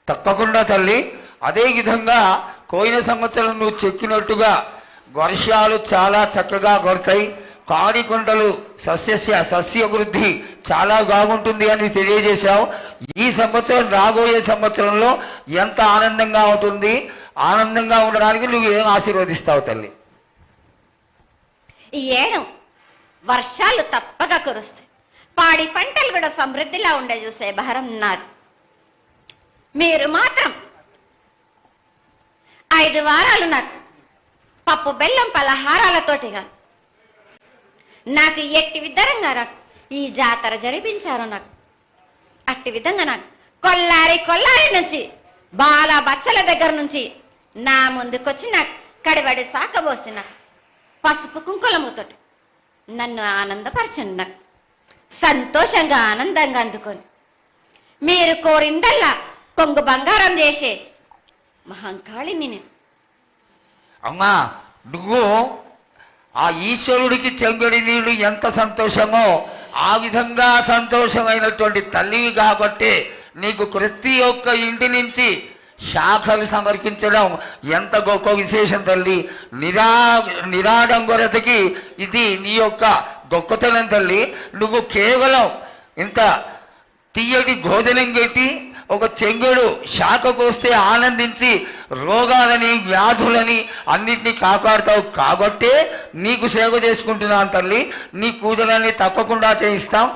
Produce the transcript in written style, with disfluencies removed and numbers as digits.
తప్పకుండా తల్లి. అదే విధంగా పోయిన సంవత్సరం నువ్వు చెక్కినట్టుగా వర్షాలు చాలా చక్కగా కొడతాయి, కాడికొండలు సస్యవృద్ధి చాలా బాగుంటుంది అని తెలియజేశావు. ఈ సంవత్సరం రాబోయే సంవత్సరంలో ఎంత ఆనందంగా ఉంటుంది, ఆనందంగా ఉండడానికి నువ్వు ఏం ఆశీర్వదిస్తావు తల్లి? ఈ ఏడు వర్షాలు తప్పగా కురుస్తాయి, పాడి పంటలు కూడా సమృద్ధిలా ఉండే చూసే భారం నాది. మీరు మాత్రం 5 వారాలు నాకు పప్పు బెల్లం పలహారాలతోటిగా నాకు ఎట్టి విధంగా నాకు ఈ జాతర జరిపించారు. నాకు అట్టి విధంగా నాకు కొల్లారి నుంచి బాల బచ్చల దగ్గర నుంచి నా ముందుకొచ్చి నాకు కడిబడి సాకబోసి నాకు పసుపు కుంకులముతోటి నన్ను ఆనందపరచండి. నాకు సంతోషంగా ఆనందంగా అందుకొని మీరు కోరిందల్లా కొంగు బంగారం చేసే మహంకాళిని నేను. అమ్మా, నువ్వు ఆ ఈశ్వరుడికి చెంగడి నీళ్ళు ఎంత సంతోషమో ఆ విధంగా సంతోషమైనటువంటి తల్లివి కాబట్టి నీకు ప్రతి ఒక్క ఇంటి నుంచి శాఖలు సమర్పించడం ఎంత గొప్ప విశేషం తల్లి. నిరాడంబరతకి ఇది నీ యొక్క గొప్పతనం తల్లి. నువ్వు కేవలం ఇంత తీయటి భోజనం పెట్టి ఒక చెంగుడు శాఖకు వస్తే ఆనందించి రోగాలని వ్యాధులని అన్నిటినీ కాపాడుతావు కాబట్టే నీకు సేవ చేసుకుంటున్నాను తల్లి. నీ పూజలన్నీ తప్పకుండా చేయిస్తాం.